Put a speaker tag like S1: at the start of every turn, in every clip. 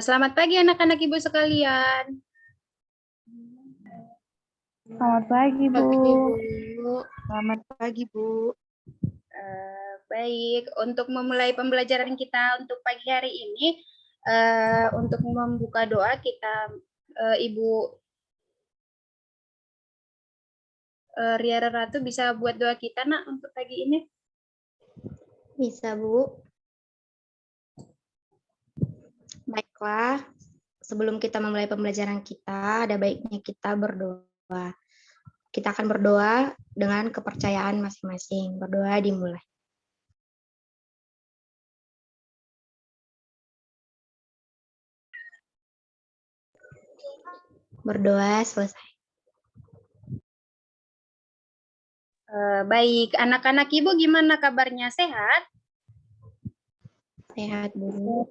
S1: Selamat pagi anak-anak Ibu sekalian.
S2: Selamat pagi, Bu.
S3: Selamat pagi, Bu.
S1: Baik, untuk memulai pembelajaran kita untuk pagi hari ini, untuk membuka doa kita, Ibu Riara Ratu bisa buat doa kita, Nak, untuk pagi ini?
S3: Bisa, Bu. Baiklah, sebelum kita memulai pembelajaran kita, ada baiknya kita berdoa. Kita akan berdoa dengan kepercayaan masing-masing. Berdoa dimulai. Berdoa selesai.
S1: Baik, anak-anak Ibu gimana kabarnya? Sehat?
S3: Sehat, Bu.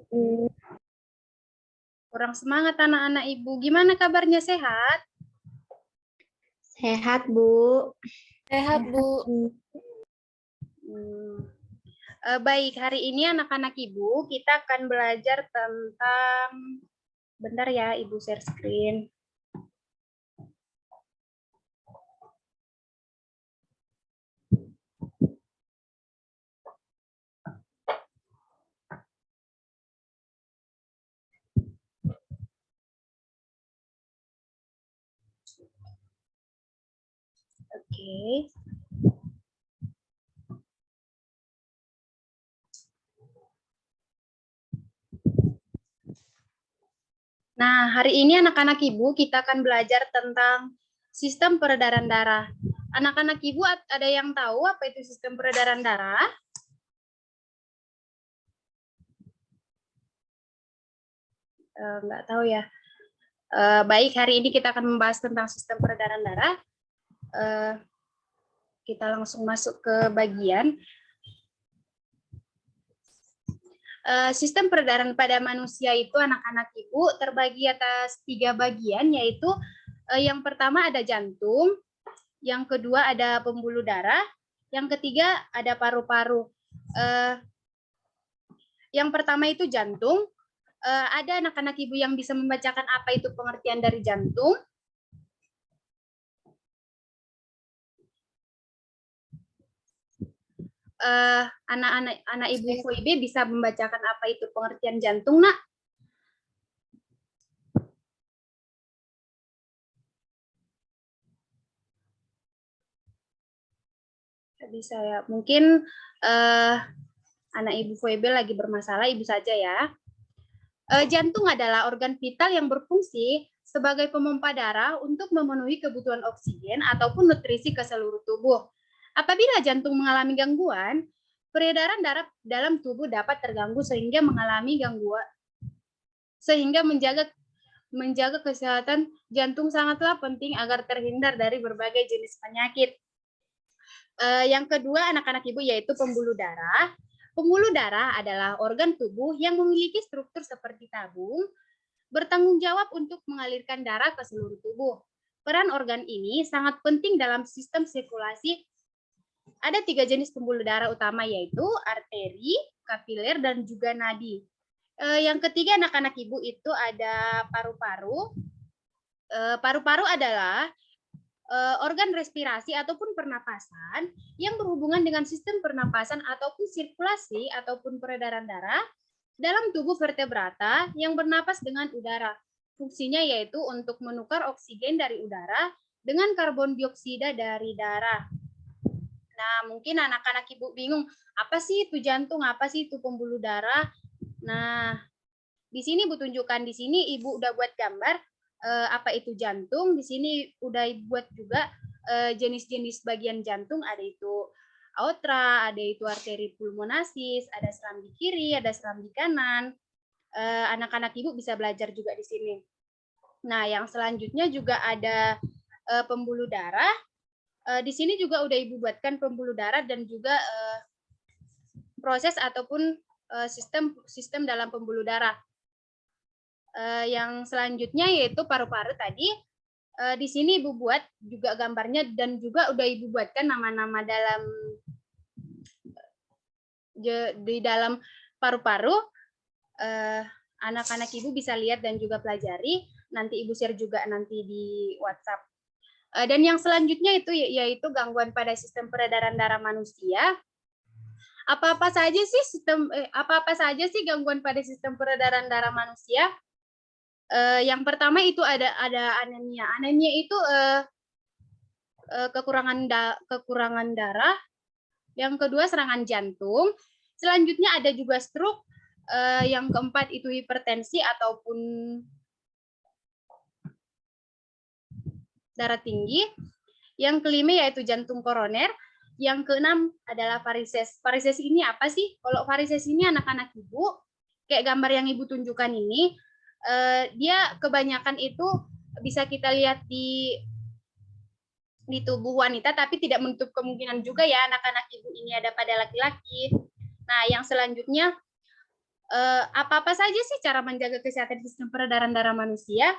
S1: Kurang semangat anak-anak Ibu. Gimana kabarnya, sehat?
S3: Sehat, Bu.
S2: Sehat, Bu.
S1: Baik, hari ini anak-anak Ibu kita akan belajar tentang, bentar ya Ibu share screen. Oke. Nah, hari ini anak-anak Ibu kita akan belajar tentang sistem peredaran darah. Anak-anak Ibu ada yang tahu apa itu sistem peredaran darah? Nggak tahu ya. Baik, hari ini kita akan membahas tentang sistem peredaran darah. Kita langsung masuk ke bagian. Sistem peredaran pada manusia itu anak-anak Ibu terbagi atas 3 bagian, yaitu yang pertama ada jantung, yang kedua ada pembuluh darah, yang ketiga ada paru-paru. Yang pertama itu jantung. Ada anak-anak Ibu yang bisa membacakan apa itu pengertian dari jantung? Anak-anak Ibu FOIB bisa membacakan apa itu pengertian jantung, Nak? Bisa ya. Mungkin anak Ibu FOIB lagi bermasalah, Ibu saja ya. Jantung adalah organ vital yang berfungsi sebagai pemompa darah untuk memenuhi kebutuhan oksigen ataupun nutrisi ke seluruh tubuh. Apabila jantung mengalami gangguan, peredaran darah dalam tubuh dapat terganggu sehingga menjaga kesehatan jantung sangatlah penting agar terhindar dari berbagai jenis penyakit. Yang kedua anak-anak Ibu yaitu pembuluh darah. Pembuluh darah adalah organ tubuh yang memiliki struktur seperti tabung, bertanggung jawab untuk mengalirkan darah ke seluruh tubuh. Peran organ ini sangat penting dalam sistem sirkulasi. Ada 3 jenis pembuluh darah utama yaitu arteri, kapiler, dan juga nadi. Yang ketiga anak-anak Ibu itu ada paru-paru. Paru-paru adalah organ respirasi ataupun pernapasan yang berhubungan dengan sistem pernapasan ataupun sirkulasi ataupun peredaran darah dalam tubuh vertebrata yang bernapas dengan udara. Fungsinya yaitu untuk menukar oksigen dari udara dengan karbon dioksida dari darah. Nah, mungkin anak-anak Ibu bingung, apa sih itu jantung, apa sih itu pembuluh darah? Nah, di sini Ibu tunjukkan, di sini Ibu udah buat gambar apa itu jantung. Di sini udah buat juga jenis-jenis bagian jantung, ada itu aorta, ada itu arteri pulmonalis, ada serambi kiri, ada serambi kanan. Anak-anak Ibu bisa belajar juga di sini. Nah, yang selanjutnya juga ada pembuluh darah. Di sini juga udah Ibu buatkan pembuluh darah dan juga proses ataupun sistem dalam pembuluh darah. Yang selanjutnya yaitu paru-paru tadi. Di sini Ibu buat juga gambarnya dan juga udah Ibu buatkan nama-nama di dalam paru-paru. Anak-anak Ibu bisa lihat dan juga pelajari. Nanti Ibu share juga nanti di WhatsApp. Dan yang selanjutnya itu yaitu gangguan pada sistem peredaran darah manusia. Apa-apa saja sih gangguan pada sistem peredaran darah manusia? Yang pertama itu ada anemia. Anemia itu kekurangan darah. Yang kedua serangan jantung. Selanjutnya ada juga stroke. Yang keempat itu hipertensi ataupun darah tinggi. Yang kelima yaitu jantung koroner. Yang keenam adalah varises. Varises ini apa sih? Kalau varises ini anak-anak Ibu, kayak gambar yang Ibu tunjukkan ini, dia kebanyakan itu bisa kita lihat di tubuh wanita, tapi tidak menutup kemungkinan juga ya anak-anak Ibu ini ada pada laki-laki. Nah, yang selanjutnya, apa-apa saja sih cara menjaga kesehatan sistem peredaran darah manusia?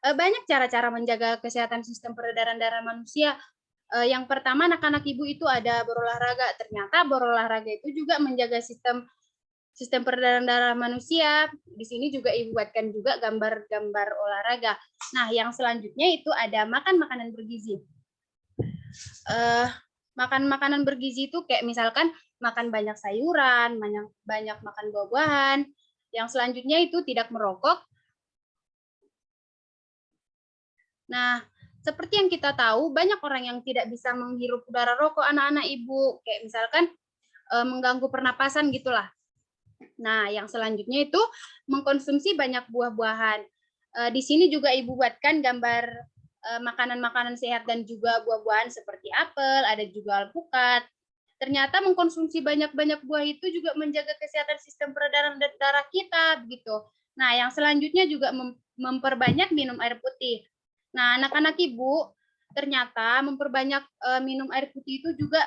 S1: Banyak cara-cara menjaga kesehatan sistem peredaran darah manusia. Yang pertama, anak-anak Ibu itu ada berolahraga. Ternyata berolahraga itu juga menjaga sistem peredaran darah manusia. Di sini juga Ibu buatkan juga gambar-gambar olahraga. Nah, yang selanjutnya itu ada makan makanan bergizi. Makan makanan bergizi itu kayak misalkan makan banyak sayuran, banyak makan buah-buahan. Yang selanjutnya itu tidak merokok. Nah, seperti yang kita tahu, banyak orang yang tidak bisa menghirup udara rokok anak-anak Ibu. Kayak misalkan mengganggu pernapasan gitulah. Nah, yang selanjutnya itu mengkonsumsi banyak buah-buahan. Di sini juga Ibu buatkan gambar makanan-makanan sehat dan juga buah-buahan seperti apel, ada juga alpukat. Ternyata mengkonsumsi banyak-banyak buah itu juga menjaga kesehatan sistem peredaran darah kita, begitu. Nah, yang selanjutnya juga memperbanyak minum air putih. Nah, anak-anak Ibu, ternyata memperbanyak minum air putih itu juga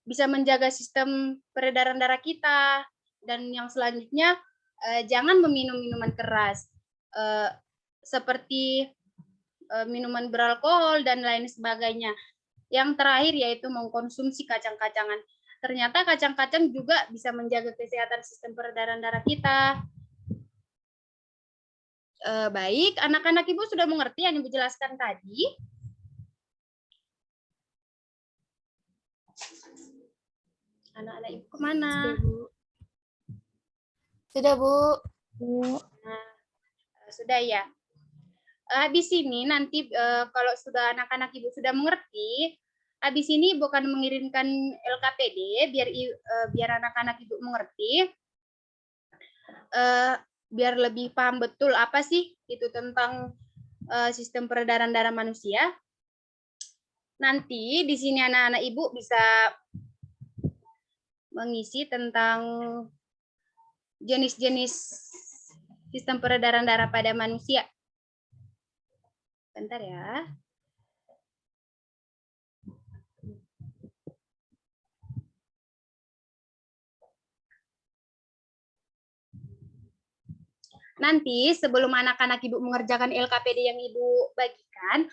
S1: bisa menjaga sistem peredaran darah kita. Dan yang selanjutnya, jangan meminum minuman keras, seperti minuman beralkohol dan lain sebagainya. Yang terakhir yaitu mengkonsumsi kacang-kacangan. Ternyata kacang-kacang juga bisa menjaga kesehatan sistem peredaran darah kita. Baik, anak-anak Ibu sudah mengerti yang Ibu jelaskan tadi? Anak-anak Ibu kemana?
S2: Sudah, Bu.
S1: Nah, sudah ya. Habis ini nanti kalau sudah anak-anak Ibu sudah mengerti, habis ini Ibu akan mengirimkan LKPD biar anak-anak Ibu mengerti. Biar lebih paham betul apa sih itu tentang sistem peredaran darah manusia. Nanti di sini anak-anak Ibu bisa mengisi tentang jenis-jenis sistem peredaran darah pada manusia. Bentar ya. Nanti sebelum anak-anak Ibu mengerjakan LKPD yang Ibu bagikan,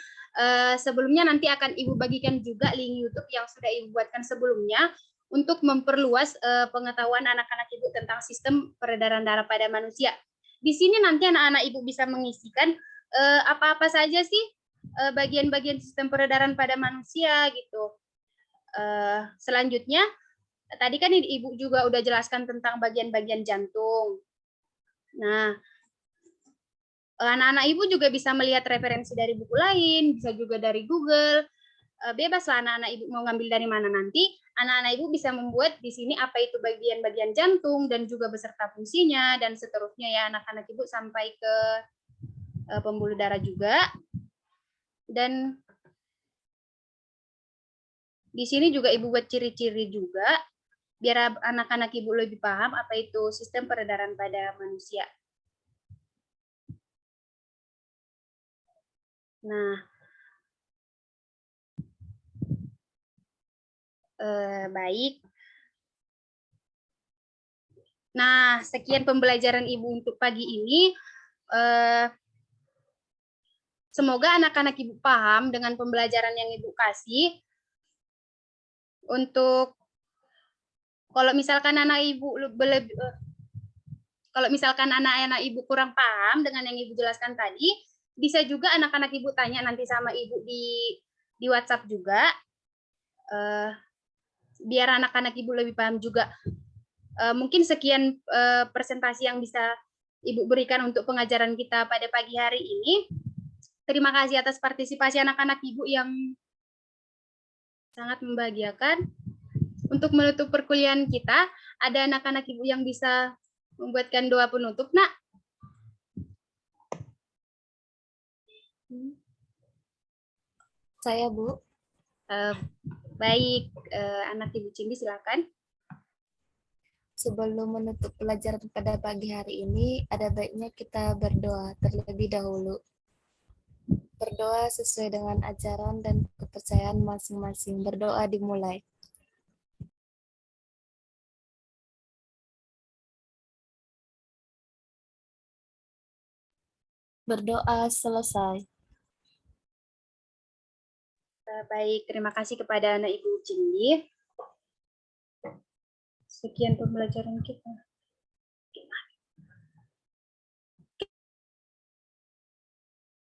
S1: sebelumnya nanti akan Ibu bagikan juga link YouTube yang sudah Ibu buatkan sebelumnya untuk memperluas pengetahuan anak-anak Ibu tentang sistem peredaran darah pada manusia. Di sini nanti anak-anak Ibu bisa mengisikan apa-apa saja sih bagian-bagian sistem peredaran pada manusia gitu. Selanjutnya, tadi kan Ibu juga udah jelaskan tentang bagian-bagian jantung. Nah, anak-anak Ibu juga bisa melihat referensi dari buku lain, bisa juga dari Google. Bebaslah anak-anak Ibu mau ngambil dari mana nanti. Anak-anak Ibu bisa membuat di sini apa itu bagian-bagian jantung dan juga beserta fungsinya dan seterusnya ya anak-anak Ibu sampai ke pembuluh darah juga. Dan di sini juga Ibu buat ciri-ciri juga biar anak-anak Ibu lebih paham apa itu sistem peredaran pada manusia. Nah, baik. Nah, sekian pembelajaran Ibu untuk pagi ini. Semoga anak-anak Ibu paham dengan pembelajaran yang Ibu kasih. Untuk kalau misalkan anak-anak Ibu kurang paham dengan yang Ibu jelaskan tadi, bisa juga anak-anak Ibu tanya nanti sama Ibu di WhatsApp juga. Biar anak-anak Ibu lebih paham juga. Mungkin sekian presentasi yang bisa Ibu berikan untuk pengajaran kita pada pagi hari ini. Terima kasih atas partisipasi anak-anak Ibu yang sangat membahagiakan. Untuk menutup perkuliahan kita, ada anak-anak Ibu yang bisa membuatkan doa penutup, Nak?
S2: Saya, Bu.
S1: Baik, anak Ibu Cindy silakan.
S2: Sebelum menutup pelajaran pada pagi hari ini, ada baiknya kita berdoa terlebih dahulu. Berdoa sesuai dengan ajaran dan kepercayaan masing-masing. Berdoa dimulai. Berdoa selesai.
S1: Baik, terima kasih kepada anak Ibu Cindy. Sekian pembelajaran kita.